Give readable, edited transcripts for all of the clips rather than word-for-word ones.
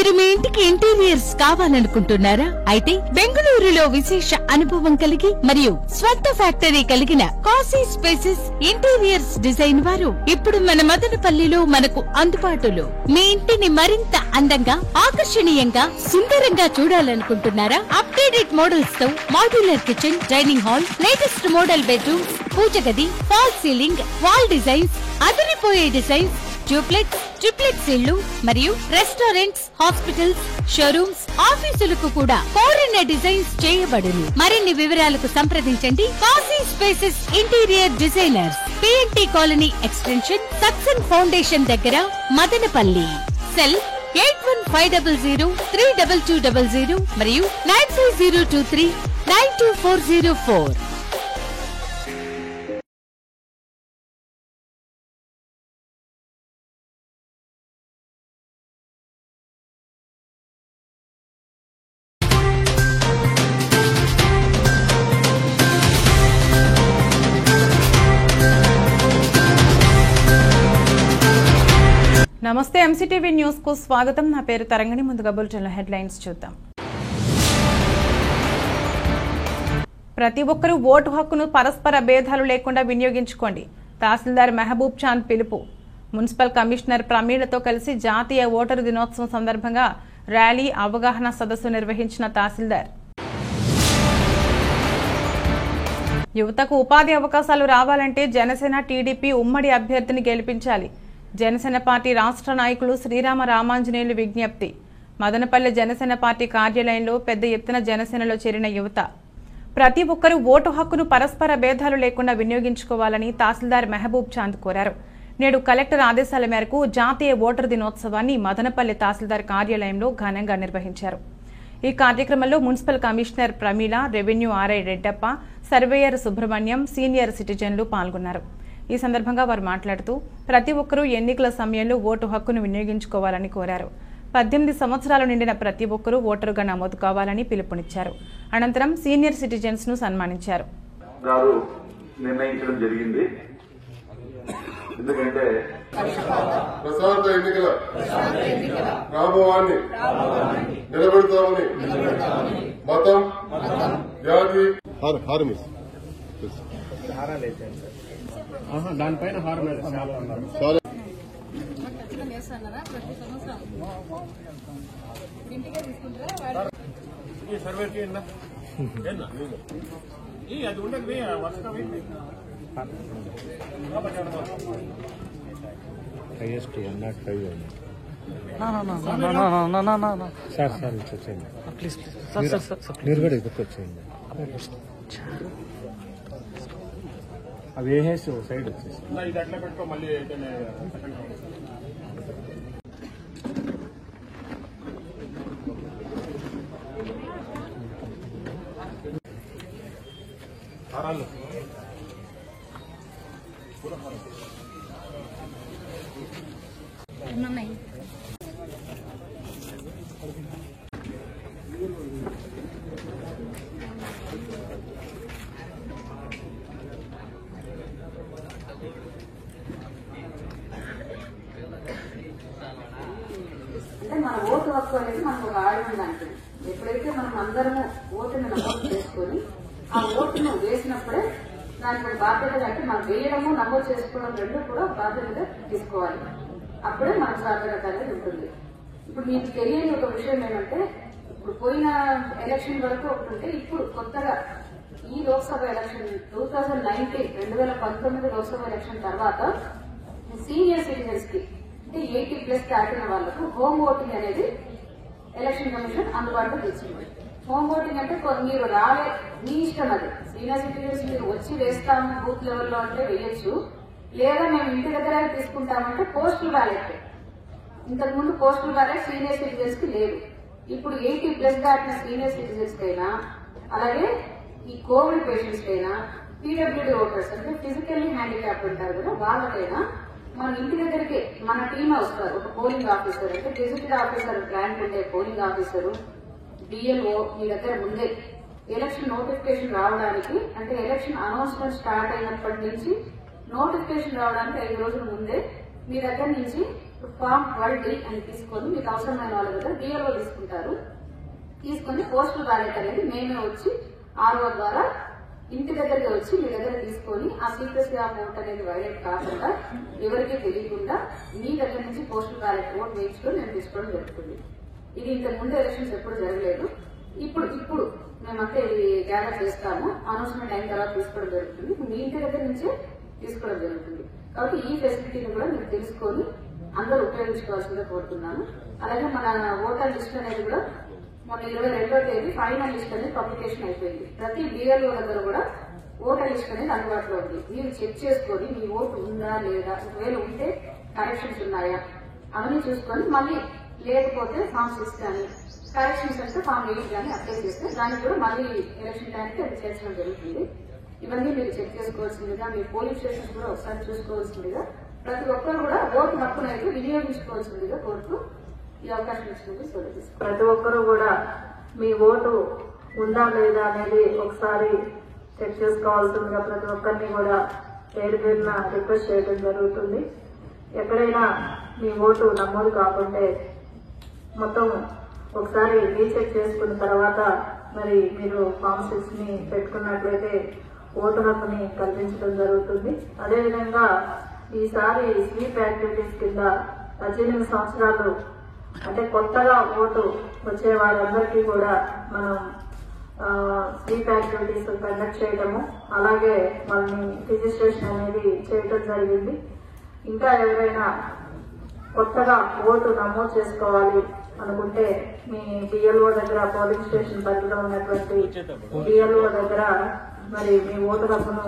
మీరు మీ ఇంటికి ఇంటీరియర్స్ కావాలనుకుంటున్నారా? అయితే బెంగళూరులో విశేష అనుభవం కలిగి మరియు స్వంత ఫ్యాక్టరీ కలిగిన కాశీ స్పేసెస్ ఇంటీరియర్స్ డిజైన్ వారు ఇప్పుడు మన మదనపల్లిలో మనకు అందుబాటులో. మీ ఇంటిని మరింత అందంగా, ఆకర్షణీయంగా, సుందరంగా చూడాలనుకుంటున్నారా? అప్డేటెడ్ మోడల్స్ తో modular kitchen, dining hall, latest model bedrooms, పూజ గది, ఫాల్ సీలింగ్, వాల్ డిజైన్స్, అదిరిపోయే డిజైన్స్, డూప్లెక్స్, ట్రిప్లెక్స్ ఇళ్లు మరియు రెస్టారెంట్స్, హాస్పిటల్స్, షోరూమ్స్, ఆఫీసులకు కూడా కోరిన డిజైన్స్ చేయబడును. మరిన్ని వివరాలకు సంప్రదించండి Kashi spaces interior designers, PNT colony extension, సక్సెన్ ఫౌండేషన్ దగ్గర, మదనపల్లి. సెల్ 8150032200 మరియు 9502392404. నమస్తే, ఎంసీటీవీ న్యూస్ కు స్వాగతం. నా పేరు తరంగిణి. ముందుగా బులెటిన్ హెడ్లైన్స్ చూద్దాం. ప్రతి ఒక్కరూ ఓటు హక్కును పరస్పర భేదాలు లేకుండా వినియోగించుకోండి. తహసీల్దార్ మహబూబ్ చాంద్ పిలుపు. మున్సిపల్ కమిషనర్ ప్రమీలతో కలిసి జాతీయ ఓటరు దినోత్సవం సందర్భంగా ర్యాలీ, అవగాహన సదస్సు నిర్వహించిన తహసీల్దార్. యువతకు ఉపాధి అవకాశాలు రావాలంటే జనసేన, టీడీపీ ఉమ్మడి అభ్యర్థిని గెలిపించాలి. జనసేన పార్టీ రాష్ట్ర నాయకులు శ్రీరామ రామాంజనేయులు విజ్ఞప్తి. మదనపల్లి జనసేన పార్టీ కార్యాలయంలో పెద్ద ఎత్తున జనసేనలో చేరిన యువత. ప్రతి ఒక్కరూ ఓటు హక్కును పరస్పర భేదాలు లేకుండా వినియోగించుకోవాలని తహసీల్దార్ మహబూబ్ చాంద్ కోరారు. నేడు కలెక్టర్ ఆదేశాల మేరకు జాతీయ ఓటరు దినోత్సవాన్ని మదనపల్లి తహసీల్దార్ కార్యాలయంలో ఘనంగా నిర్వహించారు. ఈ కార్యక్రమంలో municipal commissioner Pramila, revenue RI Reddappa, surveyor Subrahmanyam, senior సిటిజన్లు పాల్గొన్నారు. ఈ సందర్భంగా వారు మాట్లాడుతూ ప్రతి ఒక్కరూ ఎన్నికల సమయంలో ఓటు హక్కును వినియోగించుకోవాలని కోరారు. 18 సంవత్సరాలు నిండిన ప్రతి ఒక్కరూ ఓటరుగా నమోదు కావాలని పిలుపునిచ్చారు. అనంతరం సీనియర్ సిటిజన్స్ ను సన్మానించారు. ఎందుకంటే ప్రశాంత ఎన్నికల రాబోవాన్ని నిలబెడతామని మతం, జాతి దానిపైన హారం సర్వే చేయండి. అది ఉండదు హైయెస్ట్ 105 అండి. సార్ సార్ వచ్చేయండి ప్లీజ్. మీరు కూడా ఇక్కడికి వచ్చేయండి. అవి వేసేసి సైడ్ వచ్చేసి ఇది అట్లా పెట్టుకో. మళ్ళీ హారాలు అంటే మన ఓటు హక్కు అనేది మనకు ఒక ఆయుధం లాంటిది. ఎప్పుడైతే మనం అందరము ఓటును నమోదు చేసుకుని ఆ ఓటును వేసినప్పుడే దానికి ఒక బాధ్యతగా, అంటే మనం వేయడము, నమోదు చేసుకోవడం రెండు కూడా బాధ్యతగా తీసుకోవాలి. అప్పుడే మనకు సాధ్యత అనేది ఉంటుంది. ఇప్పుడు మీకు తెలియని ఒక విషయం ఏమంటే, ఇప్పుడు పోయిన ఎలక్షన్ వరకు ఒకటి ఉంటే, ఇప్పుడు కొత్తగా ఈ లోక్సభ ఎలక్షన్ 2019 లోక్సభ ఎలక్షన్ తర్వాత సీనియర్ సిటిజన్స్ కి, అంటే 80+ దాటిన వాళ్లకు హోమ్ ఓటింగ్ అనేది ఎలక్షన్ కమిషన్ అందుబాటులో తెచ్చింది. హోమ్ ఓటింగ్ అంటే మీరు రాలే, మీ ఇష్టం. అది సీనియర్ సిటిజన్స్ మీరు వచ్చి వేస్తాము బూత్ లెవెల్లో అంటే వేయొచ్చు, లేదా మేము ఇంటి దగ్గర తీసుకుంటామంటే పోస్టల్ బ్యాలెట్. ఇంతకుముందు పోస్టల్ బ్యాలెట్ సీనియర్ సిటిజన్స్ కి లేదు. ఇప్పుడు 80+ దాటిన సీనియర్ సిటిజన్స్ కైనా, అలాగే ఈ కోవిడ్ పేషెంట్స్ కైనా, పీడబ్ల్యూడీ ఓటర్స్ అంటే ఫిజికల్లీ హ్యాండిక్యాప్డ్ ఉంటారు కదా, వాళ్ళకైనా మన ఇంటి దగ్గరికి మన టీమ్ వస్తారు. ఒక పోలింగ్ ఆఫీసర్, అంటే గెజిటెడ్ ఆఫీసర్ ర్యాంక్ ఉండే పోలింగ్ ఆఫీసరు, బిఎల్ఓ మీ దగ్గర ముందే ఎలక్షన్ నోటిఫికేషన్ రావడానికి, అంటే ఎలక్షన్ అనౌన్స్మెంట్ స్టార్ట్ అయినప్పటి నుంచి నోటిఫికేషన్ రావడానికి 5 రోజుల ముందే మీ దగ్గర నుంచి ఫామ్ 12D అని తీసుకొని మీకు అవసరమైన వాళ్ళ దగ్గర డిఎల్ఓ తీసుకుంటారు. తీసుకొని పోస్టల్ బ్యాలెట్ అనేది మేమే వచ్చి ఆర్ఓ ద్వారా ఇంటి దగ్గరికి వచ్చి మీ దగ్గర తీసుకొని ఆ సీక్రెసీ ఆఫ్ ఓట్ అనేది వైలేట్ కాకుండా ఎవరికీ తెలియకుండా మీ దగ్గర నుంచి పోస్టల్ బ్యాలెట్ ఓట్ వేయించుకొని నేను తీసుకోవడం జరుగుతుంది. ఇది ఇంతకు ముందు ఎలక్షన్స్ ఎప్పుడు జరగలేదు. ఇప్పుడు మేమంతా ఇది గ్యాదర్ చేస్తాము. అనౌన్స్మెంట్ అయిన తర్వాత తీసుకోవడం జరుగుతుంది. మీ ఇంటి దగ్గర నుంచే తీసుకోవడం జరుగుతుంది. కాబట్టి ఈ ఫెసిలిటీని కూడా మీరు తెలుసుకొని అందరూ ఉపయోగించుకోవాల్సిందిగా కోరుతున్నాను. అలాగే మన ఓటర్ లిస్ట్ అనేది కూడా మన 22వ తేదీ ఫైనల్ లిస్ట్ అనేది పబ్లికేషన్ అయిపోయింది. ప్రతి బిఎల్ఓ దగ్గర కూడా ఓటర్ లిస్ట్ అనేది అందుబాటులో ఉంది. మీరు చెక్ చేసుకొని మీ ఓటు ఉందా లేదా, ఒకవేళ ఉంటే కరెక్షన్స్ ఉన్నాయా అవన్నీ చూసుకొని మళ్ళీ లేకపోతే ఫామ్ 6 కానీ కరెక్షన్స్ అంటే ఫామ్ 8 కానీ అప్లై చేస్తే దానికి కూడా మళ్ళీ ఎలక్షన్ టైంకి అది చేర్చడం జరుగుతుంది. ఇవన్నీ మీరు చెక్ చేసుకోవాల్సిందిగా, మీ పోలింగ్ స్టేషన్స్ కూడా ఒకసారి చూసుకోవాల్సిందిగా, ప్రతి ఒక్కరు కూడా ఓటు హక్కును అయితే వినియోగించుకోవాల్సిందిగా కోరుతూ ఈ అవకాశం ఇచ్చినందుకు సెలవు. ప్రతి ఒక్కరు కూడా మీ ఓటు ఉందా లేదా అనేది ఒకసారి చెక్ చేసుకోవాల్సిందిగా ప్రతి ఒక్కరిని కూడా పేరు పేరున రిక్వెస్ట్ చేయడం జరుగుతుంది. ఎక్కడైనా మీ ఓటు నమోదు కాకుంటే మొత్తం ఒకసారి రీచెక్ చేసుకున్న తర్వాత మరి మీరు ఫామ్ 6 ని పెట్టుకున్నట్లయితే ఓటు హక్కుని కల్పించడం జరుగుతుంది. అదేవిధంగా ఈసారి స్వీప్ యాక్టివిటీస్ కింద 18 సంవత్సరాలు అంటే కొత్తగా ఓటు వచ్చే వారందరికీ కూడా మనం స్వీప్ యాక్టివిటీస్ కండక్ట్ చేయడము, అలాగే వాళ్ళని రిజిస్ట్రేషన్ అనేది చేయడం జరిగింది. ఇంకా ఎవరైనా కొత్తగా ఓటు నమోదు చేసుకోవాలి అనుకుంటే మీ బిఎల్ఓ దగ్గర, పోలింగ్ స్టేషన్ పరిధిలో ఉన్నటువంటి బిఎల్ఓ దగ్గర మరి మీ ఓటు హక్కును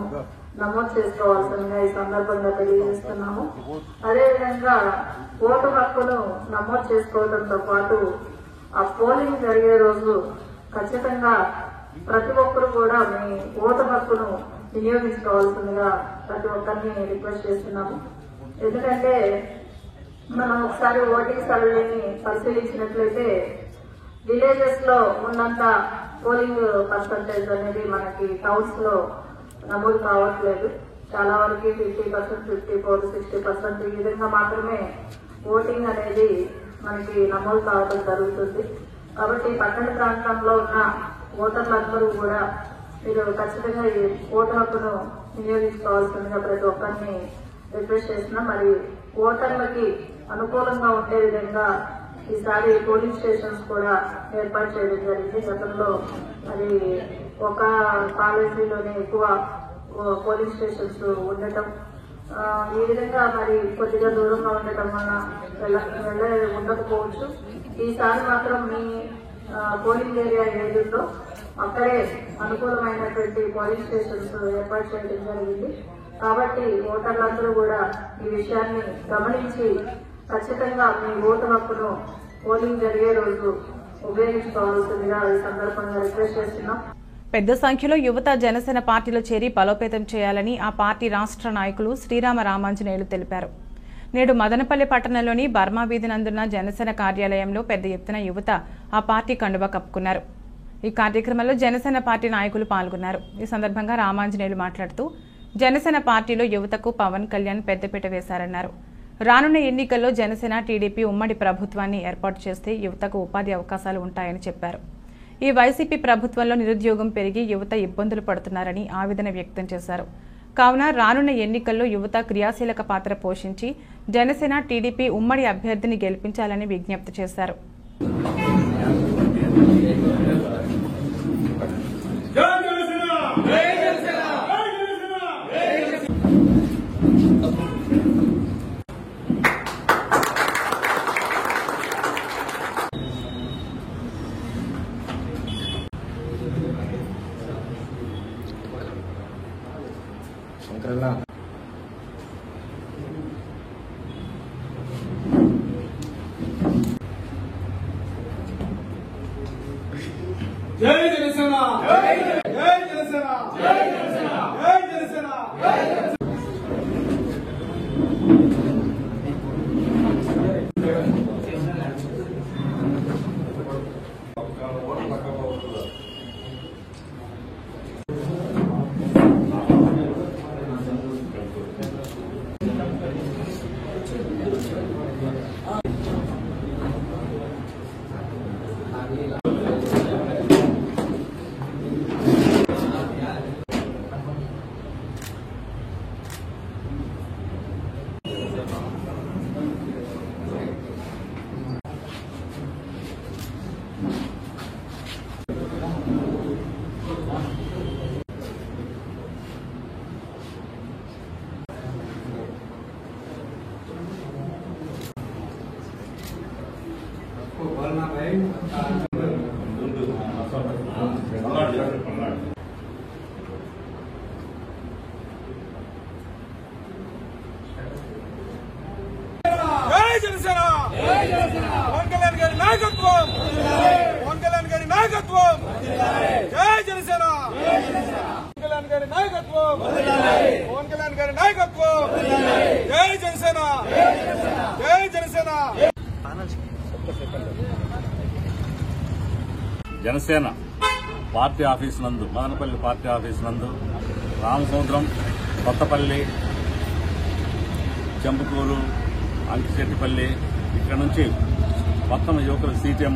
నమోదు చేసుకోవాల్సిందిగా ఈ సందర్భంగా తెలియజేస్తున్నాము. అదేవిధంగా ఓటు హక్కును నమోదు చేసుకోవడంతో పాటు ఆ పోలింగ్ జరిగే రోజు ఖచ్చితంగా ప్రతి ఒక్కరు కూడా మీ ఓటు హక్కును వినియోగించుకోవాల్సిందిగా ప్రతి ఒక్కరిని రిక్వెస్ట్ చేస్తున్నాము. ఎందుకంటే మనం ఒకసారి ఓటింగ్ సర్వేని పరిశీలించినట్లయితే విలేజెస్ లో ఉన్నంత పోలింగ్ పర్సంటేజ్ అనేది మనకి టౌన్స్ లో నమోదు కావట్లేదు. చాలా వరకు 50%, 54%, 60% ఈ విధంగా మాత్రమే ఓటింగ్ అనేది మనకి నమోదు కావడం జరుగుతుంది. కాబట్టి పట్టణ ప్రాంతంలో ఉన్న ఓటర్లందరూ కూడా మీరు ఖచ్చితంగా ఈ ఓటు హక్కును వినియోగించుకోవాల్సిందిగా ప్రతి ఒక్కరిని రిక్వెస్ట్ చేస్తున్నాం. మరి ఓటర్లకి అనుకూలంగా ఉండే విధంగా ఈసారి పోలింగ్ స్టేషన్స్ కూడా ఏర్పాటు చేయడం జరిగింది. గతంలో అది ఒక కాలేజీలోనే ఎక్కువ పోలింగ్ స్టేషన్స్ ఉండటం, ఈ విధంగా మరి కొద్దిగా దూరంగా ఉండటం వల్ల ఉండకపోవచ్చు. ఈసారి మాత్రం మీ పోలింగ్ ఏరియా ఏదుందో అక్కడే అనుకూలమైనటువంటి పోలింగ్ స్టేషన్స్ ఏర్పాటు చేయడం జరిగింది. కాబట్టి ఓటర్లందరూ కూడా ఈ విషయాన్ని గమనించి ఖచ్చితంగా మీ ఓటు హక్కును పోలింగ్ జరిగే రోజు ఉపయోగించుకోవాల్సిందిగా ఈ సందర్భంగా రిక్వెస్ట్ చేస్తున్నాం. పెద్ద సంఖ్యలో యువత జనసేన పార్టీలో చేరి బలోపేతం చేయాలని ఆ పార్టీ రాష్ట్ర నాయకులు శ్రీరామ రామాంజనేయులు తెలిపారు. నేడు మదనపల్లి పట్టణంలోని బర్మా వీధి నందున్న జనసేన కార్యాలయంలో పెద్ద ఎత్తున యువత ఆ పార్టీ కండువా కప్పుకున్నారు. ఈ కార్యక్రమంలో జనసేన పార్టీ నాయకులు పాల్గొన్నారు. ఈ సందర్భంగా రామాంజనేయులు మాట్లాడుతూ జనసేన పార్టీలో యువతకు పవన్ కళ్యాణ్ పెద్దపీట వేశారన్నారు. రానున్న ఎన్నికల్లో జనసేన టీడీపీ ఉమ్మడి ప్రభుత్వాన్ని ఏర్పాటు చేస్తే యువతకు ఉపాధి అవకాశాలు ఉంటాయని చెప్పారు. ఈ వైసీపీ ప్రభుత్వంలో నిరుద్యోగం పెరిగి యువత ఇబ్బందులు పడుతున్నారని ఆవేదన వ్యక్తం చేశారు. కావున రానున్న ఎన్నికల్లో యువత క్రియాశీలక పాత్ర పోషించి జనసేన టీడీపీ ఉమ్మడి అభ్యర్థిని గెలిపించాలని విజ్ఞప్తి చేశారు. జై జనసేన, జై జనసేన, జై జనసేన, జై జనసేన, జై జనసేన. జనసేన పవన్ కళ్యాణ్ గారి నాయకత్వం పవన్ కళ్యాణ్ గారి నాయకత్వం జై జనసేన పవన్ కళ్యాణ్ గారి నాయకత్వం పవన్ కళ్యాణ్ గారి నాయకత్వం జై జనసేన జై జనసేన జనసేన పార్టీ ఆఫీస్ నందు మదనపల్లి పార్టీ ఆఫీస్ నందు రామసముద్రం కొత్తపల్లి చెంపుకూరు అంకిశెట్టిపల్లి ఇక్కడ నుంచి మొత్తం యువకుల సీటీఎం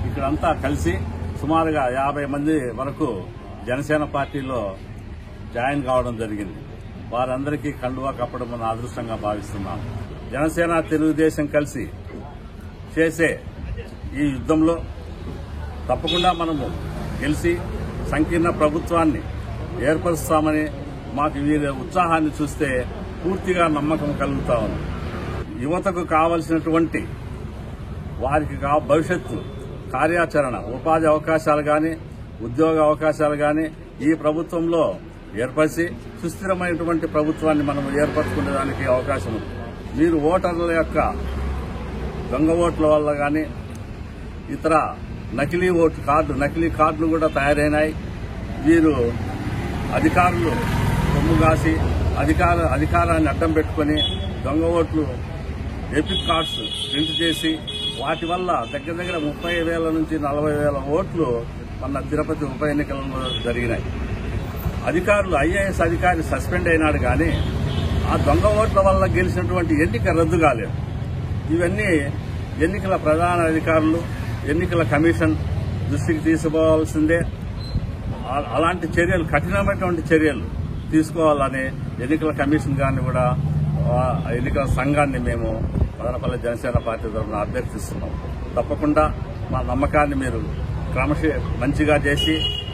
ఇక్కడంతా కలిసి సుమారుగా 50 మంది వరకు జనసేన పార్టీలో జాయిన్ కావడం జరిగింది. వారందరికీ కండువా కప్పడం మన అదృష్టంగా భావిస్తున్నాం. జనసేన తెలుగుదేశం కలిసి చేసే ఈ యుద్ధంలో తప్పకుండా మనము గెలిచి సంకీర్ణ ప్రభుత్వాన్ని ఏర్పరుస్తామని మాకు వీరి ఉత్సాహాన్ని చూస్తే పూర్తిగా నమ్మకం కలుగుతా ఉంది. యువతకు కావలసినటువంటి వారికి భవిష్యత్తు కార్యాచరణ ఉపాధి అవకాశాలు గాని ఉద్యోగ అవకాశాలు గాని ఈ ప్రభుత్వంలో ఏర్పరిచి సుస్థిరమైనటువంటి ప్రభుత్వాన్ని మనం ఏర్పరచుకునేదానికి అవకాశం ఉంది. మీరు ఓటర్ల యొక్క దొంగ ఓట్ల వల్ల గాని ఇతర నకిలీ కార్డులు కూడా తయారైనాయి. వీరు అధికారులు కొమ్ముగాసి అధికారాన్ని అడ్డం పెట్టుకుని దొంగ ఓట్లు ఎపిక్ కార్డ్స్ ప్రింట్ చేసి వాటి వల్ల దగ్గర 30,000 నుంచి 40,000 ఓట్లు మన తిరుపతి ఉప ఎన్నికలలో జరిగినాయి. అధికారులు ఐఏఎస్ అధికారి సస్పెండ్ అయినాడు కానీ ఆ దొంగ ఓట్ల వల్ల గెలిచినటువంటి ఎన్నిక రద్దు కాలేదు. ఇవన్నీ ఎన్నికల ప్రధాన అధికారులు ఎన్నికల కమిషన్ దృష్టికి తీసుకోవాల్సిందే. అలాంటి చర్యలు కఠినమైనటువంటి చర్యలు తీసుకోవాలని ఎన్నికల కమిషన్ గారిని కూడా ఎన్నికల సంఘాన్ని మేము మదనపల్లి జనసేన పార్టీ తరఫున అభ్యర్థిస్తున్నాం. తప్పకుండా మా నమ్మకాన్ని మీరు మంచిగా చేసి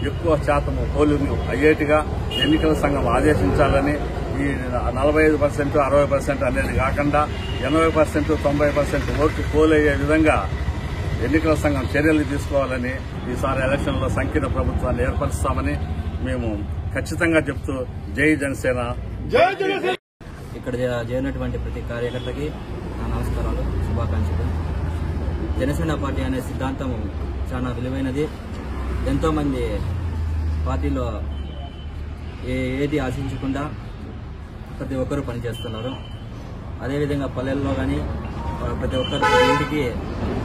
ఎక్కువ శాతం పోలింగ్ అయ్యేట్టుగా ఎన్నికల సంఘం ఆదేశించాలని ఈ 45%, 60% అనేది కాకుండా 80%, 90% ఓట్లు పోలయ్యే విధంగా ఎన్నికల సంఘం చర్యలు తీసుకోవాలని ఈసారి ఎలక్షన్లో సంకీర్ణ ప్రభుత్వాన్ని ఏర్పరుస్తామని మేము ఖచ్చితంగా చెప్తూ జై జనసేన. ఇక్కడ చేరినటువంటి ప్రతి కార్యకర్తకి నా నమస్కారాలు, శుభాకాంక్షలు. జనసేన పార్టీ అనే సిద్ధాంతం చాలా విలువైనది. ఎంతోమంది పార్టీలో ఏది ఆశించకుండా ప్రతి ఒక్కరూ పనిచేస్తున్నారు. అదేవిధంగా పల్లెల్లో కానీ ప్రతి ఒక్కరు ఇంటికి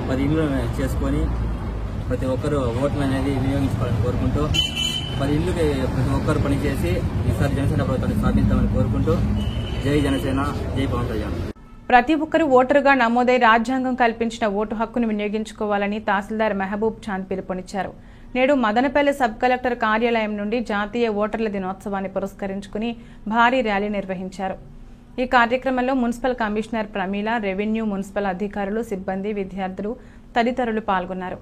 10 ఇళ్ళు చేసుకొని ప్రతి ఒక్కరూ ఓట్లు అనేది వినియోగించుకోవాలని కోరుకుంటూ 10 ఇళ్ళకి ప్రతి ఒక్కరు పనిచేసి ఈసారి జనసేన ప్రభుత్వాన్ని స్థాపిస్తామని కోరుకుంటూ జై జనసేన, జై పవన్ కళ్యాణ్. ప్రతి ఒక్కరూ ఓటరుగా నమోదై రాజ్యాంగం కల్పించిన ఓటు హక్కును వినియోగించుకోవాలని తహసీల్దార్ మహబూబ్ చాంద్ పిలుపునిచ్చారు. నేడు మదనపల్లి సబ్ కలెక్టర్ కార్యాలయం నుండి జాతీయ ఓటర్ల దినోత్సవాన్ని పురస్కరించుకుని భారీ ర్యాలీ నిర్వహించారు. ఈ కార్యక్రమంలో municipal commissioner Pramila, revenue, municipal అధికారులు, సిబ్బంది, విద్యార్థులు తదితరులు పాల్గొన్నారు.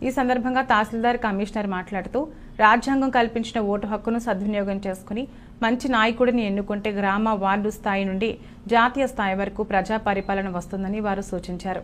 ఈ సందర్భంగా తహసీల్దార్ కమిషనర్ మాట్లాడుతూ రాజ్యాంగం కల్పించిన ఓటు హక్కును సద్వినియోగం చేసుకుని మంచి నాయకుడిని ఎన్నుకుంటే గ్రామ, వార్డు స్థాయి నుండి జాతీయ స్థాయి వరకు ప్రజా పరిపాలన వస్తుందని వారు సూచించారు.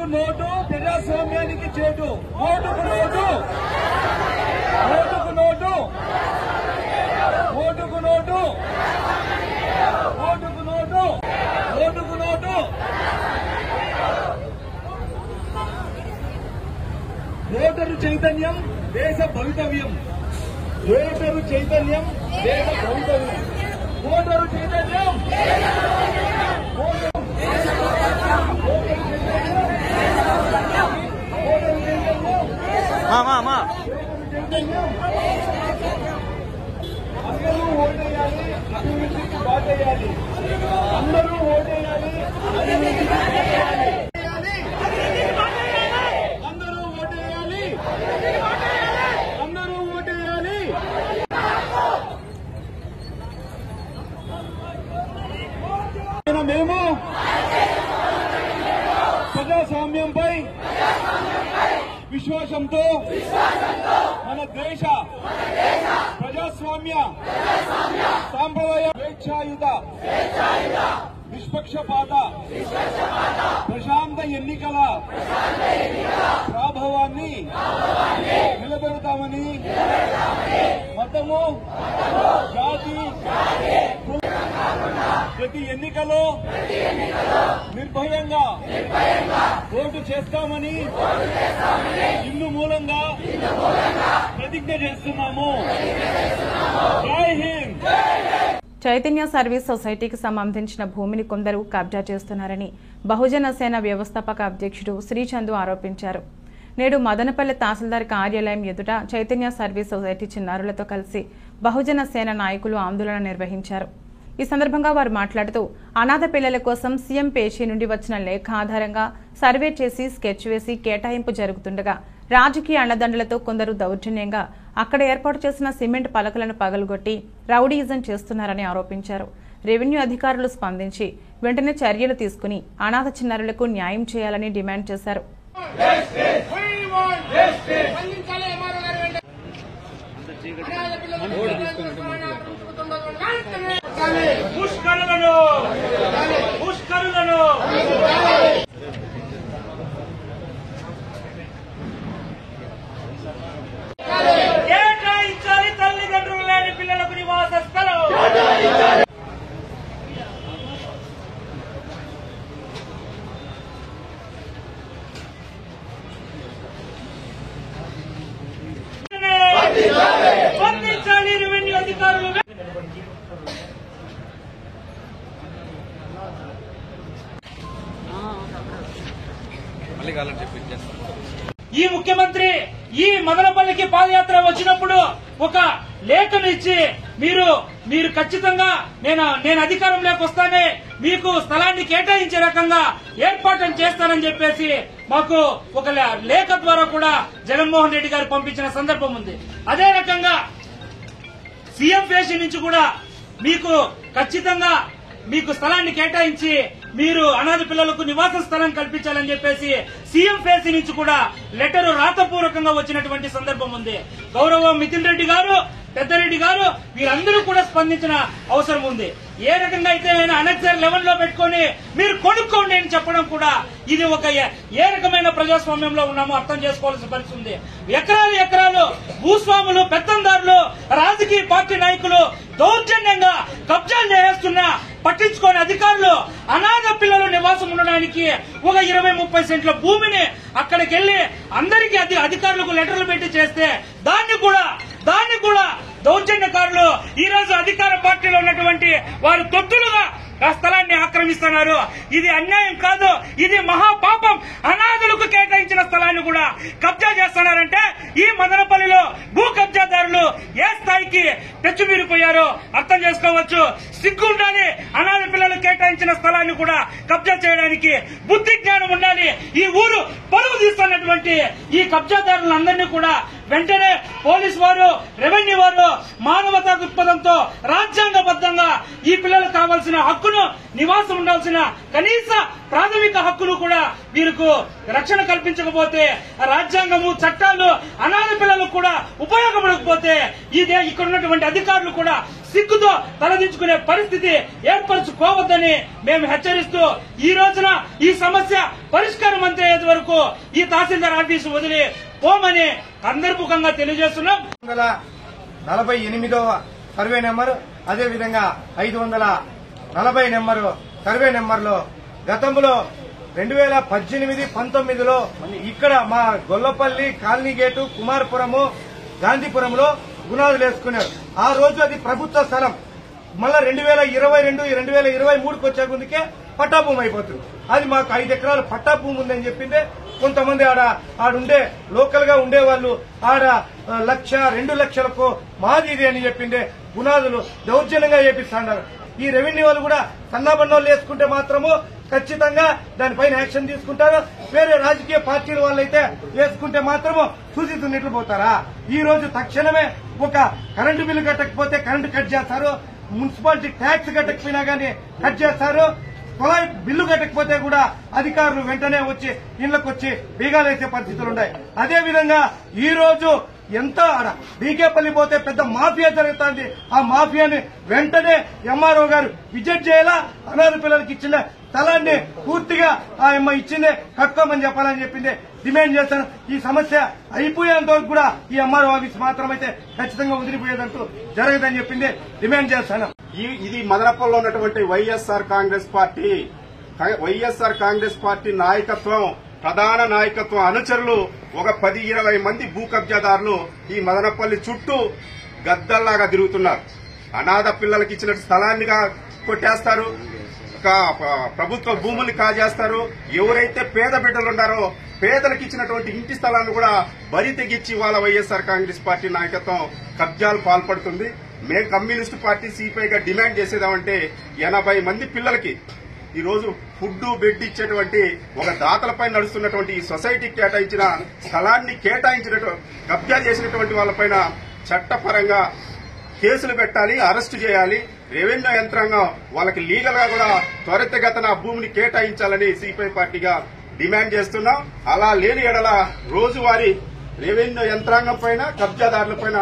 ఓటుకు నోటు ప్రజాస్వామ్యానికి చేటు. ఓటుకు నోటు, ఓటుకు నోటు, ఓటుకు నోటు, ఓటుకు నోటు, ఓటుకు నోటు. ఓటరు చైతన్యం దేశ భవితవ్యం. ఓటరు చైతన్యం దేశ భవితవ్యం. ఓటరు చైతన్యం అందరూ ఓటేయాలి, అభివృద్ధికి బాటేయాలి. అందరూ ఓటేయాలి, అభివృద్ధికి బాటేయాలి. అందరూ ఓటేయాలి, అందరూ ఓటేయాలి. మేము ప్రజాస్వామ్యంపై విశ్వాసంతో మన దేశ ప్రజాస్వామ్య సాంప్రదాయ స్వేచ్ఛాయుత నిష్పక్షపాత ప్రశాంత ఎన్నికల ప్రాభవాన్ని నిలబెడతామని మతము, జాతి, ప్రతి ఎన్నికలో నిర్భయంగా ఓటు చేస్తామని ఇందు మూలంగా ప్రతిజ్ఞ చేస్తున్నాము. జై హింద్. చైతన్య సర్వీస్ సొసైటీకి సంబంధించిన భూమిని కొందరు కబ్జా చేస్తున్నారని బహుజన సేన వ్యవస్థాపక అధ్యక్షుడు శ్రీచందు ఆరోపించారు. నేడు మదనపల్లి తహసీల్దార్ కార్యాలయం ఎదుట చైతన్య సర్వీస్ సొసైటీ చిన్నారులతో కలిసి బహుజన సేన నాయకులు ఆందోళన నిర్వహించారు. ఈ సందర్భంగా వారు మాట్లాడుతూ అనాథ పిల్లల కోసం సీఎం పేషీ నుండి వచ్చిన లేఖ ఆధారంగా సర్వే చేసి స్కెచ్ వేసి కేటాయింపు జరుగుతుండగా రాజకీయ అండదండలతో కొందరు దౌర్జన్యంగా అక్కడ ఏర్పాటు చేసిన సిమెంట్ పలకలను పగలగొట్టి రౌడీయిజం చేస్తున్నారని ఆరోపించారు. రెవెన్యూ అధికారులు స్పందించి వెంటనే చర్యలు తీసుకుని అనాథ చిన్నారులకు న్యాయం చేయాలని డిమాండ్ చేశారు. కేటాయించాలి తల్లిదండ్రులు లేని పిల్లలకు నివాస స్థలం. స్పందించాలి రెవెన్యూ అధికారులు. ఈ ముఖ్యమంత్రి ఈ మదనపల్లికి పాదయాత్ర వచ్చినప్పుడు ఒక లేఖను ఇచ్చి మీరు ఖచ్చితంగా నేను అధికారంలోకి వస్తానే మీకు స్థలాన్ని కేటాయించే రకంగా ఏర్పాట్లు చేస్తానని చెప్పేసి మాకు ఒక లేఖ ద్వారా కూడా జగన్మోహన్ రెడ్డి గారు పంపించిన సందర్భం ఉంది. అదే రకంగా సీఎం ఫేస్ నుంచి కూడా మీకు ఖచ్చితంగా మీకు స్థలాన్ని కేటాయించి మీరు అనాథ పిల్లలకు నివాస స్థలం కల్పించాలని చెప్పేసి సీఎం ఫేస్ నుంచి కూడా లెటర్ రాతపూర్వకంగా వచ్చినటువంటి సందర్భం ఉంది. గౌరవ మిథున్ రెడ్డి గారు, పెద్దరెడ్డి గారు వీరందరూ కూడా స్పందించిన అవసరం ఉంది. ఏ రకంగా అయితే నేను అనెక్సర్ 11 లో పెట్టుకుని మీరు కొనుక్కోండి అని చెప్పడం కూడా ఇది ఒక ఏ రకమైన ప్రజాస్వామ్యంలో ఉన్నామో అర్థం చేసుకోవాల్సిన పరిస్థితి ఉంది. ఎకరాలు భూస్వాములు, పెత్తందారులు, రాజకీయ పార్టీ నాయకులు దౌర్జన్యంగా కబ్జాలు చేస్తున్నా పట్టించుకోని అధికారులు అనాథ పిల్లలు నివాసం ఉండడానికి ఒక 20-30 సెంట్ల భూమిని అక్కడికి వెళ్లి అందరికీ అధికారులకు లెటర్లు పెట్టి చేస్తే దాన్ని కూడా దౌర్జన్యకారులు ఈ రోజు అధికార పార్టీలో ఉన్నటువంటి వారు తొత్తులుగా ఆ స్థలాన్ని ఆక్రమిస్తున్నారు. ఇది అన్యాయం కాదు, ఇది మహాపాపం. అనాథులకు కేటాయించిన స్థలాన్ని కూడా కబ్జా చేస్తున్నారంటే ఈ మదనపల్లిలో భూ కబ్జాదారులు ఏ స్థాయికి తెచ్చుమీరిపోయారో అర్థం చేసుకోవచ్చు. సిగ్గు ఉండాలి. అనాథ పిల్లలు కేటాయించిన స్థలాన్ని కూడా కబ్జా చేయడానికి బుద్ధి జ్ఞానం ఉండాలి. ఈ ఊరు పరువు తీస్తున్నటువంటి ఈ కబ్జాదారులందరినీ కూడా వెంటనే పోలీసు వారు, రెవెన్యూ వారు మానవతా దృక్పథంతో రాజ్యాంగబద్దంగా ఈ పిల్లలకు కావాల్సిన హక్కును, నివాసం ఉండాల్సిన కనీస ప్రాథమిక హక్కులు కూడా వీరికి రక్షణ కల్పించకపోతే రాజ్యాంగము, చట్టాలు అనాథ పిల్లలకు కూడా ఉపయోగపడకపోతే ఇక్కడ ఉన్నటువంటి అధికారులు కూడా సిగ్గుతో తలదించుకునే పరిస్థితి ఏర్పరచుకోవద్దని మేము హెచ్చరిస్తూ ఈ రోజున ఈ సమస్య పరిష్కారం అయ్యేంత వరకు ఈ తహసీల్దార్ ఆఫీసు వదిలి పోమని అందర్ముఖంగా తెలియజేస్తున్నాం. 48వ సర్వే నెంబర్, అదేవిధంగా 540 నెంబరు సర్వే నెంబర్లో గతంలో 2018-19లో ఇక్కడ మా గొల్లపల్లి, కాలనీ గేటు, కుమారపురము, గాంధీపురంలో గునాదులు వేసుకున్నారు. ఆ రోజు అది ప్రభుత్వ స్థలం. మళ్ళా 2022-2023కి వచ్చే ముందుకే పట్టాభూమి అయిపోతుంది. అది మాకు 5 ఎకరాల పట్టాభూమి ఉందని చెప్పిందే కొంతమంది ఆడుండే లోకల్ గా ఉండేవాళ్ళు ఆడ 1-2 లక్షలకు మాది ఇది అని చెప్పిండే గునాదులు దౌర్జన్యంగా చేపిస్తున్నారు. ఈ రెవెన్యూ వాళ్ళు కూడా సన్నాబన్నోళ్ళు వేసుకుంటే మాత్రము ఖచ్చితంగా దానిపైన యాక్షన్ తీసుకుంటారు. వేరే రాజకీయ పార్టీల వాళ్ళైతే వేసుకుంటే మాత్రము చూసి తున్నట్లు పోతారా? ఈ రోజు తక్షణమే ఒక కరెంటు బిల్లు కట్టకపోతే కరెంటు కట్ చేస్తారు, మున్సిపాలిటీ ట్యాక్స్ కట్టకపోయినా గానీ కట్ చేస్తారు, కుళాయి బిల్లు కట్టకపోతే కూడా అధికారులు వెంటనే వచ్చి ఇళ్లకు వచ్చి బీగాలేసే పరిస్థితులు ఉన్నాయి. అదేవిధంగా ఈ రోజు ఎంతో బీకేపల్లి పోతే పెద్ద మాఫియా జరుగుతుంది. ఆ మాఫియాని వెంటనే ఎంఆర్ఓ గారు విజిట్ చేయాలా, అనాథ పిల్లలకి ఇచ్చిన స్థలాన్ని పూర్తిగా ఆ అమ్మ ఇచ్చిందే కట్టుకోమని చెప్పాలని చెప్పింది డిమాండ్ చేస్తాను. ఈ సమస్య అయిపోయేంత వరకు కూడా ఈ ఎంఆర్ఓ ఆఫీస్ మాత్రమైతే ఖచ్చితంగా వదిలిపోయేదంటూ జరగదని చెప్పింది డిమాండ్ చేస్తాను. ఇది మదనపల్లిలో ఉన్నటువంటి వైఎస్ఆర్ కాంగ్రెస్ పార్టీ నాయకత్వం, ప్రధాన నాయకత్వం అనుచరులు ఒక 10-20 మంది భూ కబ్జాదారులు ఈ మదనపల్లి చుట్టూ గద్దల్లాగా తిరుగుతున్నారు. అనాథ పిల్లలకి ఇచ్చిన స్థలాన్ని కొట్టేస్తారు, ప్రభుత్వ భూముల్ని కాజేస్తారు. ఎవరైతే పేద బిడ్డలు ఉన్నారో పేదలకు ఇచ్చినటువంటి ఇంటి స్థలాన్ని కూడా బరి తెగించి వాళ్ళ వైఎస్ఆర్ కాంగ్రెస్ పార్టీ నాయకత్వం కబ్జాలు పాల్పడుతుంది. మేము కమ్యూనిస్టు పార్టీ సిపిఐగా డిమాండ్ చేసేదామంటే 80 మంది పిల్లలకి ఈ రోజు ఫుడ్ బెడ్ ఇచ్చేటువంటి ఒక దాతలపై నడుస్తున్నటువంటి ఈ సొసైటీకి కేటాయించిన స్థలాన్ని కబ్జా చేసినటువంటి వాళ్ళపైన చట్టపరంగా కేసులు పెట్టాలి, అరెస్టు చేయాలి. రెవెన్యూ యంత్రాంగం వాళ్ళకి లీగల్ గా కూడా త్వరితగతిన భూమిని కేటాయించాలని సిపిఐ పార్టీగా డిమాండ్ చేస్తున్నాం. అలా లేని ఎడల రోజువారీ రెవెన్యూ యంత్రాంగం పైన, కబ్జాదారుల పైన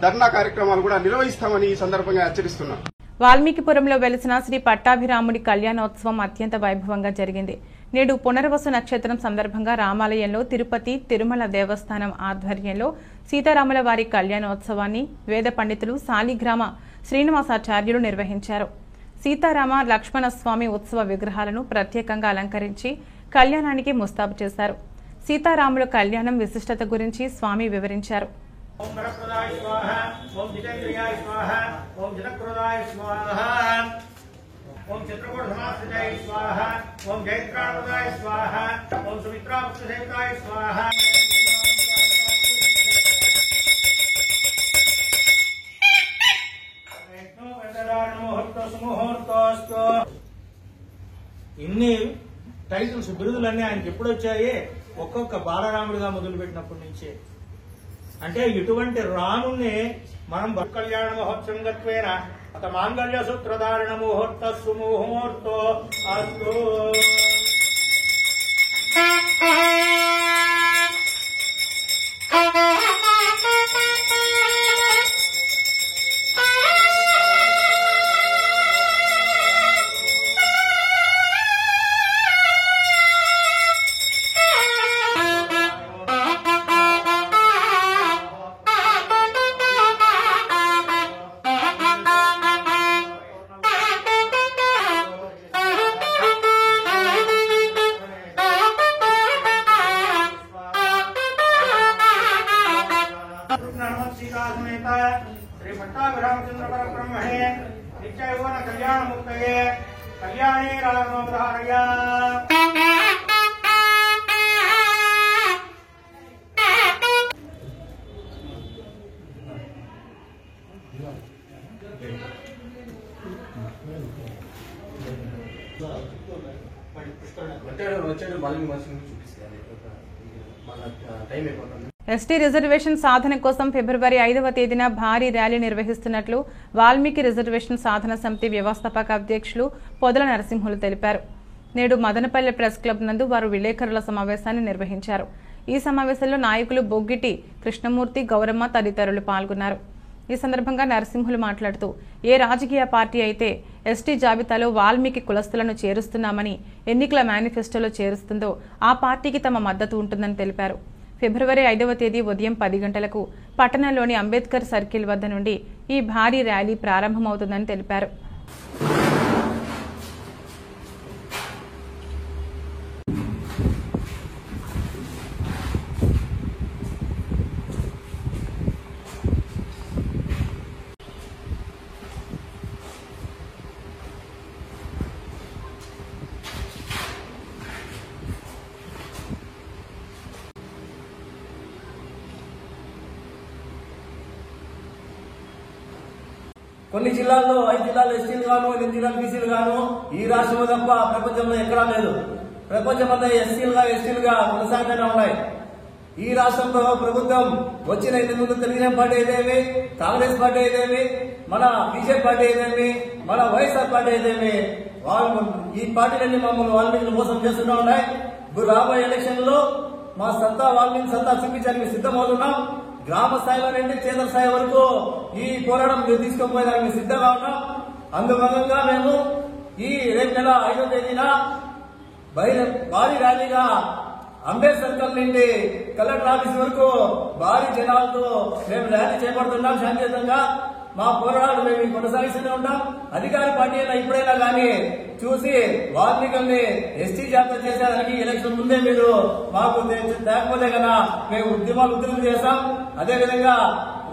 ధర్నా కార్యక్రమాలు కూడా నిర్వహిస్తామని ఈ సందర్భంగా హెచ్చరిస్తున్నాం. వాల్మీకిపురంలో వెలిసిన శ్రీ పట్టాభిరాముడి కళ్యాణోత్సవం అత్యంత వైభవంగా జరిగింది. నేడు పునర్వసు నక్షత్రం సందర్భంగా రామాలయంలో తిరుపతి తిరుమల దేవస్థానం ఆధ్వర్యంలో సీతారాముల వారి కళ్యాణోత్సవాన్ని వేద పండితులు సాలిగ్రామ శ్రీనివాసాచార్యులు నిర్వహించారు. సీతారామ లక్ష్మణ స్వామి ఉత్సవ విగ్రహాలను ప్రత్యేకంగా అలంకరించి కళ్యాణానికి ముస్తాబు చేశారు. సీతారాముల కళ్యాణం విశిష్టత గురించి స్వామి వివరించారు. ఓం వరప్రదాయ స్వాహ, ఓం జితేంద్రియాయ స్వాహ, ఓం జనక్రోధాయ స్వాహ, ఓం చిత్రకూట సమాశ్రితాయ స్వాహ, ఓం జయత్రాణప్రదాయ స్వాహ, ఓం సుమిత్రాపుత్రసేవితాయ స్వాహ. ఇన్ని టైటిల్స్ బిరుదులన్నీ ఆయనకి ఎప్పుడు వచ్చాయి? ఒక్కొక్క బాలరాముడిగా మొదలుపెట్టినప్పటి నుంచే. అంటే ఇటువంటి రాముణ్ణి మనం కళ్యాణ మహోత్సవం గత్వేన మాంగళ్య సూత్రధారణ ముహూర్త సుముహూర్తో అస్తు. శ్రీ పట్టాభిరామచంద్ర పరబ్రహ్మణే నిత్యయౌవన కళ్యాణమూర్తయే కళ్యాణే రామోదారయ. ఎస్టీ రిజర్వేషన్ సాధన కోసం ఫిబ్రవరి 5వ తేదీన భారీ ర్యాలీ నిర్వహిస్తున్నట్లు వాల్మీకి రిజర్వేషన్ సాధన సమితి వ్యవస్థాపక అధ్యక్షులు పొదల నరసింహులు తెలిపారు. నేడు మదనపల్లె ప్రెస్ క్లబ్ నందు వారు విలేకరుల సమావేశాన్ని నిర్వహించారు. ఈ సమావేశంలో నాయకులు బొగ్గిటి కృష్ణమూర్తి, గౌరమ్మ తదితరులు పాల్గొన్నారు. ఈ సందర్భంగా నరసింహులు మాట్లాడుతూ ఏ రాజకీయ పార్టీ అయితే ఎస్టీ జాబితాలో వాల్మీకి కులస్తులను చేరుస్తున్నామని ఎన్నికల మేనిఫెస్టోలో చేరుస్తుందో ఆ పార్టీకి తమ మద్దతు ఉంటుందని తెలిపారు. ఫిబ్రవరి 5వ తేదీ ఉదయం 10 గంటలకు పట్టణంలోని అంబేద్కర్ సర్కిల్ వద్ద నుండి ఈ భారీ ర్యాలీ ప్రారంభమవుతుందని తెలిపారు. కొన్ని జిల్లాల్లో 5 జిల్లాలు ఎస్టీలు గాను 8 జిల్లాలు బీసీలు గాను ఈ రాష్ట్రంలో తప్ప ప్రపంచంలో ఎక్కడా లేదు. ప్రపంచమంతా ఎస్టీలుగా కొనసాగుతూనే ఉన్నాయి. ఈ రాష్ట్రంలో ప్రభుత్వం వచ్చిన ముందు తెలుగుదేశం పార్టీ అయితేమి, కాంగ్రెస్ పార్టీ అయితేమి, మన బీజేపీ పార్టీ అయితేమి, మన వైఎస్ఆర్ పార్టీ అయితేమి, ఈ పార్టీలన్నీ మమ్మల్ని వాల్మీకులు మోసం చేస్తూనే ఉన్నాయి. ఇప్పుడు రాబోయే ఎలక్షన్ లో మా సత్తా వాల్మీకి సత్తా చూపించడానికి సిద్ధమవుతున్నాం. గ్రామ స్థాయిలో నుండి కేంద్ర స్థాయి వరకు ఈ పోరాటం తీసుకుపోయేదానికి సిద్ధంగా ఉన్నాం. అందువల్ల మేము ఈ రేపు నెల 5వ తేదీన భారీ ర్యాలీగా అంబేద్కర్ సర్కిల్ నుండి కలెక్టర్ ఆఫీస్ వరకు భారీ జనాలతో మేము ర్యాలీ చేపడుతున్నాం. శాంతియుతంగా మా పోరాటాలు మేము కొనసాగిస్తూనే ఉంటాం. అధికార పార్టీ అయినా ఇప్పుడైనా కానీ చూసి వాల్మీకుల్ని ఎస్టీ జాబితా చేసేదానికి ఎలక్షన్ ముందే మీరు మాకు లేకపోతే కన్నా మేము ఉద్యమాలు చేస్తాం. అదేవిధంగా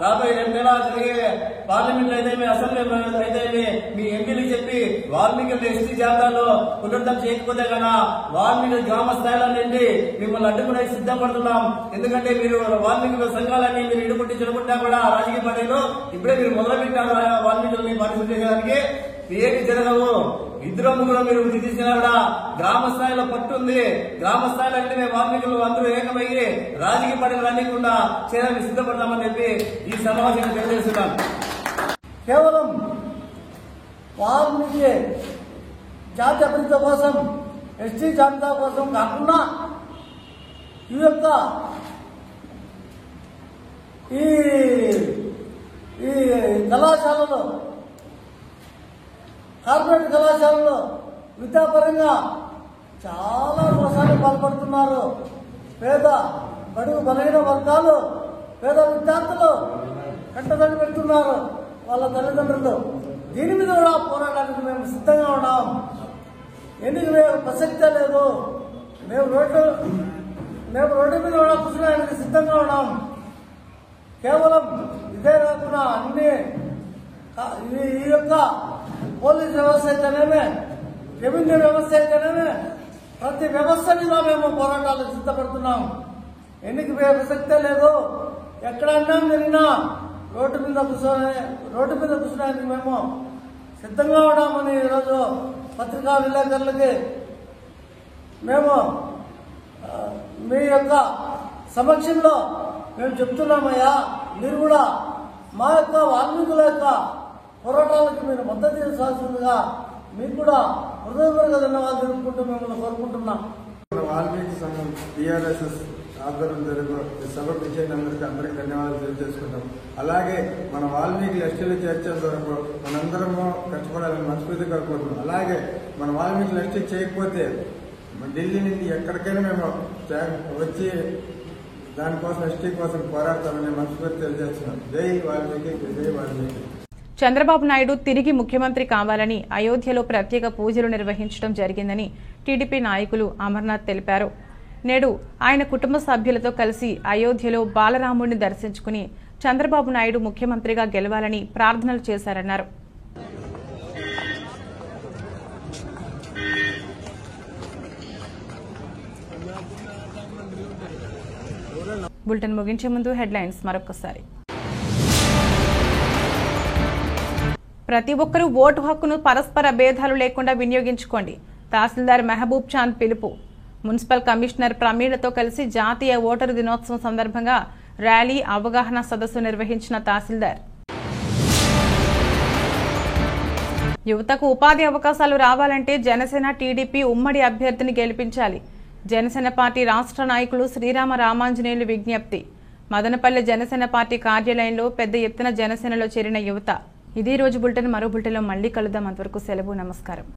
రాబోయే 2 నెలలు జరిగే పార్లమెంట్ అయితేమి, అసెంబ్లీ అయితేమి మీ ఎంపీలకు చెప్పి వాల్మీకులు ఎస్టీ జాబితాలో పునరుద్ధరణ చేయకపోతే కన్నా వాల్మీకి గ్రామ స్థాయిలో నుండి మిమ్మల్ని అడ్డుకునే సిద్ధపడుతున్నాం. ఎందుకంటే మీరు వాల్మీకుల సంఘాలన్నీ మీరు ఇడుకుంటే చెడుకుంటా కూడా రాజకీయ పార్టీలో ఇప్పుడే మీరు మొదలుపెట్టారు వాల్మీకుల్ని పార్టిసిపేట్ చేయడానికి. ఏమి జరగవు. ఇద్దరు కూడా మీరు వృద్ధి తీసినా కూడా గ్రామ స్థాయిలో పట్టుంది. గ్రామ స్థాయిలో అంటే మేము వాల్మీకులు అందరూ ఏకమయ్యి రాజకీయ పార్టీలు రానికుండా చేయడానికి సిద్ధపడతామని చెప్పి ఈ సమావేశంగా తెలియజేస్తున్నాను. కేవలం వాల్మీకి జాతి అభివృద్ధి కోసం, ఎస్టీ జాబితా కోసం కాకుండా ఈ యొక్క ఈ కళాశాలలో, కార్పొరేట్ కళాశాలలో విద్యాపరంగా చాలా మోసాలు పాల్పడుతున్నారు. పేద బడుగు బలహీన వర్గాలు, పేద విద్యార్థులు కంటతడి పెడుతున్నారు వాళ్ళ తల్లిదండ్రులు. దీని మీద కూడా పోరాటానికి మేము సిద్ధంగా ఉన్నాం. ఎన్నిక ప్రసక్తే లేదు. మేము రోడ్డు మీద కూడా కూర్చోడానికి సిద్ధంగా ఉన్నాం. కేవలం ఇదే కాకుండా అన్ని ఈ యొక్క పోలీస్ వ్యవస్థ అయితేనేమే, రెవెన్యూ వ్యవస్థ అయితేనేమే, ప్రతి వ్యవస్థ మీద మేము పోరాటాలకు సిద్ధపడుతున్నాం. ఎన్నిక ప్రసక్తే లేదు. ఎక్కడ అన్యాయం జరిగినా రోడ్డు మీద కూర్చోడానికి మేము సిద్ధంగా ఉన్నామని ఈరోజు పత్రికా విలేకరులకి మేము మీ యొక్క సమక్షంలో మేము చెప్తున్నామయ్యా. మీరు కూడా మా యొక్క వాల్మీకుల యొక్క పోరాటాలకు మీరు మద్దతు ఇవ్వాల్సిందిగా మీకు కూడా హృదయపూర్వక ధన్యవాదాలు తెలుపుకుంటూ మిమ్మల్ని కోరుకుంటున్నాం. వాల్మీకి సంఘం టీఆర్ఎస్ఎస్ ఆధ్వర్యం జరిగిన సభకు ఇచ్చేందుకు అందరికీ ధన్యవాదాలు తెలియజేసుకుంటాం. అలాగే మన వాల్మీకి ఎస్టీలు చేర్చేంత వరకు మనందరము కష్టపడాలని మనస్ఫూర్తిగా కోరుకుంటున్నాం. అలాగే మన వాల్మీకి ఎస్టీ చేయకపోతే ఢిల్లీ నుండి ఎక్కడికైనా మేము వచ్చి దానికోసం ఎస్టీ కోసం పోరాడతామని మనస్ఫూర్తి తెలియజేస్తున్నాం. జై వాల్మీకి, జై వాల్మీకి. చంద్రబాబు నాయుడు తిరిగి ముఖ్యమంత్రి కావాలని అయోధ్యలో ప్రత్యేక పూజలు నిర్వహించడం జరిగిందని టీడీపీ నాయకులు అమర్నాథ్ తెలిపారు. నేడు ఆయన కుటుంబ సభ్యులతో కలిసి అయోధ్యలో బాలరాముడిని దర్శించుకుని చంద్రబాబు నాయుడు ముఖ్యమంత్రిగా గెలవాలని ప్రార్థనలు చేశారన్నారు. బులెటిన్ ముగించే ముందు హెడ్లైన్స్ మరొకసారి. ప్రతి ఒక్కరూ ఓటు హక్కును పరస్పర భేదాలు లేకుండా వినియోగించుకోండి. తహసీల్దార్ మెహబూబ్ చాంద్ పిలుపు. మున్సిపల్ కమిషనర్ ప్రమీళతో కలిసి జాతీయ ఓటరు దినోత్సవం సందర్భంగా ర్యాలీ, అవగాహన సదస్సు నిర్వహించిన తహసీల్దార్. యువతకు ఉపాధి అవకాశాలు రావాలంటే జనసేన టీడీపీ ఉమ్మడి అభ్యర్థిని గెలిపించాలి. జనసేన పార్టీ రాష్ట్ర నాయకులు శ్రీరామ రామాంజనేయులు విజ్ఞప్తి. మదనపల్లె జనసేన పార్టీ కార్యాలయంలో పెద్ద ఎత్తున జనసేనలో చేరిన యువత. ఇదే రోజు బులెటిన్. మరో బులెటిన్లో మళ్లీ కలుద్దాం. అంతవరకు సెలవు. నమస్కారం.